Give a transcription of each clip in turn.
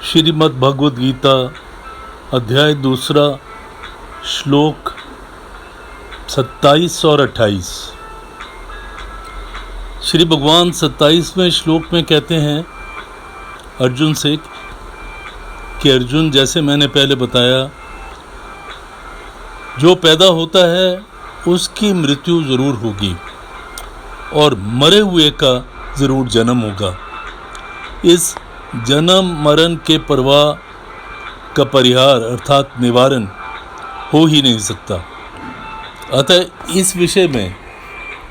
श्रीमद् भगवद गीता अध्याय 2 श्लोक 27 और 28। श्री भगवान 27वें श्लोक में कहते हैं अर्जुन से कि अर्जुन, जैसे मैंने पहले बताया, जो पैदा होता है उसकी मृत्यु ज़रूर होगी और मरे हुए का ज़रूर जन्म होगा। इस जन्म मरण के प्रवाह का परिहार अर्थात निवारण हो ही नहीं सकता। अतः इस विषय में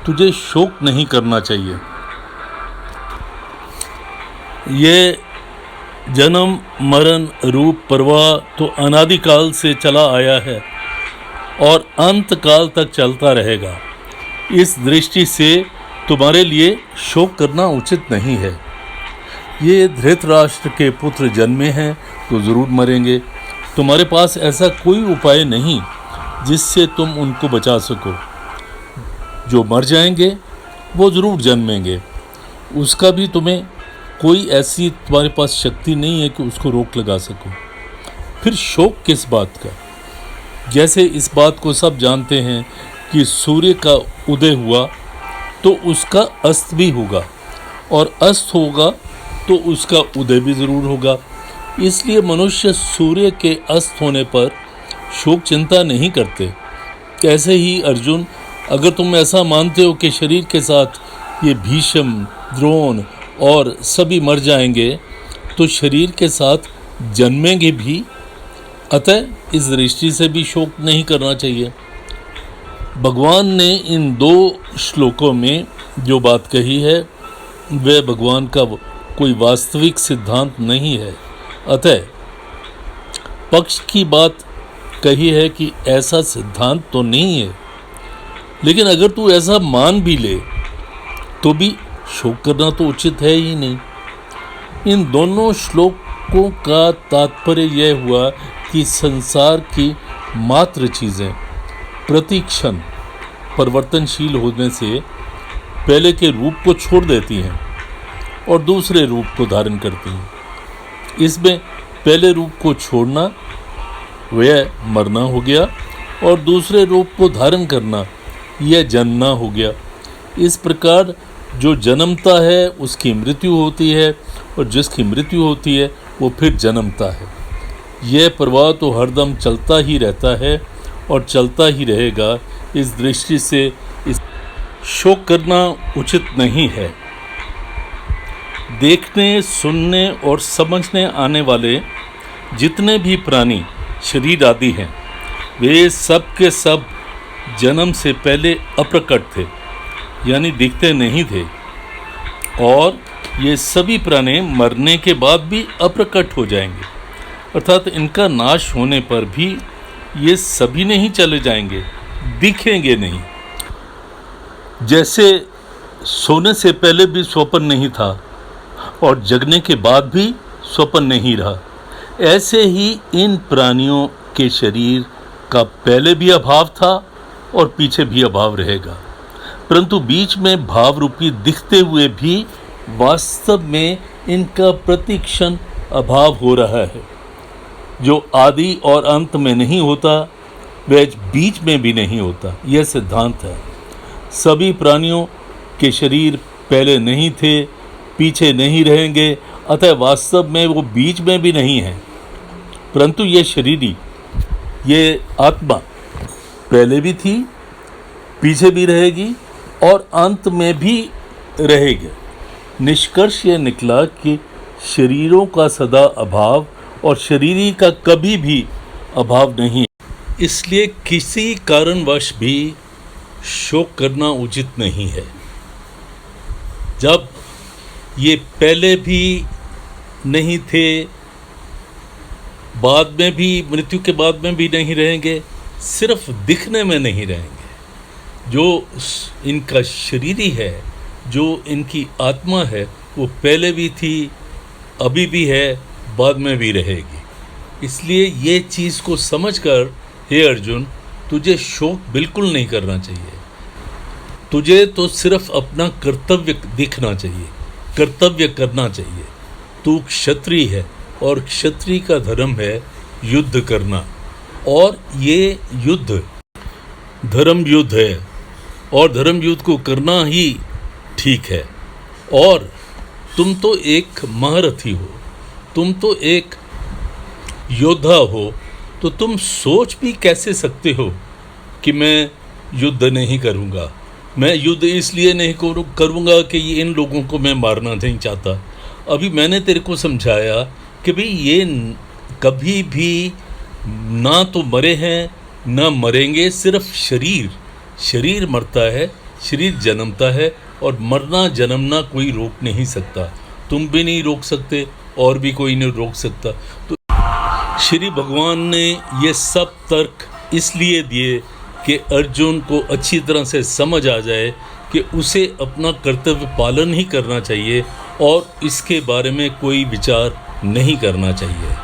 तुझे शोक नहीं करना चाहिए। ये जन्म मरण रूप प्रवाह तो अनादिकाल से चला आया है और अंत काल तक चलता रहेगा। इस दृष्टि से तुम्हारे लिए शोक करना उचित नहीं है। ये धृतराष्ट्र के पुत्र जन्मे हैं तो ज़रूर मरेंगे। तुम्हारे पास ऐसा कोई उपाय नहीं जिससे तुम उनको बचा सको। जो मर जाएंगे वो ज़रूर जन्मेंगे, उसका भी तुम्हें कोई ऐसी तुम्हारे पास शक्ति नहीं है कि उसको रोक लगा सको। फिर शोक किस बात का? जैसे इस बात को सब जानते हैं कि सूर्य का उदय हुआ तो उसका अस्त भी होगा और अस्त होगा तो उसका उदय भी ज़रूर होगा। इसलिए मनुष्य सूर्य के अस्त होने पर शोक चिंता नहीं करते। कैसे ही अर्जुन, अगर तुम ऐसा मानते हो कि शरीर के साथ ये भीष्म, द्रोण और सभी मर जाएंगे तो शरीर के साथ जन्मेंगे भी। अतः इस दृष्टि से भी शोक नहीं करना चाहिए। भगवान ने इन 2 श्लोकों में जो बात कही है वह भगवान का कोई वास्तविक सिद्धांत नहीं है। अतः पक्ष की बात कही है कि ऐसा सिद्धांत तो नहीं है, लेकिन अगर तू ऐसा मान भी ले तो भी शोक करना तो उचित है ही नहीं। इन दोनों श्लोकों का तात्पर्य यह हुआ कि संसार की मात्र चीज़ें प्रतिक्षण परिवर्तनशील होने से पहले के रूप को छोड़ देती हैं और दूसरे रूप को धारण करती हैं। इसमें पहले रूप को छोड़ना वह मरना हो गया और दूसरे रूप को धारण करना यह जन्मना हो गया। इस प्रकार जो जन्मता है उसकी मृत्यु होती है और जिसकी मृत्यु होती है वो फिर जन्मता है। यह प्रवाह तो हरदम चलता ही रहता है और चलता ही रहेगा। इस दृष्टि से इस शोक करना उचित नहीं है। देखने, सुनने और समझने आने वाले जितने भी प्राणी शरीर आदि हैं वे सब के सब जन्म से पहले अप्रकट थे, यानी दिखते नहीं थे, और ये सभी प्राणी मरने के बाद भी अप्रकट हो जाएंगे। अर्थात इनका नाश होने पर भी ये सभी नहीं चले जाएंगे, दिखेंगे नहीं। जैसे सोने से पहले भी स्वप्न नहीं था और जगने के बाद भी स्वप्न नहीं रहा, ऐसे ही इन प्राणियों के शरीर का पहले भी अभाव था और पीछे भी अभाव रहेगा, परंतु बीच में भाव रूपी दिखते हुए भी वास्तव में इनका प्रतिक्षण अभाव हो रहा है। जो आदि और अंत में नहीं होता वह बीच में भी नहीं होता। यह सिद्धांत है। सभी प्राणियों के शरीर पहले नहीं थे, पीछे नहीं रहेंगे, अतः वास्तव में वो बीच में भी नहीं है, परंतु ये शरीरी, ये आत्मा पहले भी थी, पीछे भी रहेगी और अंत में भी रहेगी। निष्कर्ष ये निकला कि शरीरों का सदा अभाव और शरीरी का कभी भी अभाव नहीं। इसलिए किसी कारणवश भी शोक करना उचित नहीं है। जब ये पहले भी नहीं थे, बाद में भी, मृत्यु के बाद में भी नहीं रहेंगे, सिर्फ दिखने में नहीं रहेंगे। जो इनका शरीरी है, जो इनकी आत्मा है, वो पहले भी थी, अभी भी है, बाद में भी रहेगी। इसलिए ये चीज़ को समझकर हे अर्जुन, तुझे शोक बिल्कुल नहीं करना चाहिए। तुझे तो सिर्फ अपना कर्तव्य दिखना चाहिए, कर्तव्य करना चाहिए। तू क्षत्रिय है, और क्षत्रिय का धर्म है युद्ध करना, और ये युद्ध धर्म युद्ध है और धर्म युद्ध को करना ही ठीक है। और तुम तो एक महारथी हो, तुम तो एक योद्धा हो, तो तुम सोच भी कैसे सकते हो कि मैं युद्ध नहीं करूँगा। मैं युद्ध इसलिए नहीं करूँगा कि इन लोगों को मैं मारना नहीं चाहता। अभी मैंने तेरे को समझाया कि भाई ये कभी भी ना तो मरे हैं ना मरेंगे, सिर्फ शरीर मरता है, शरीर जन्मता है, और मरना जन्मना कोई रोक नहीं सकता। तुम भी नहीं रोक सकते और भी कोई नहीं रोक सकता। तो श्री भगवान ने ये सब तर्क इसलिए दिए कि अर्जुन को अच्छी तरह से समझ आ जाए कि उसे अपना कर्तव्य पालन ही करना चाहिए और इसके बारे में कोई विचार नहीं करना चाहिए।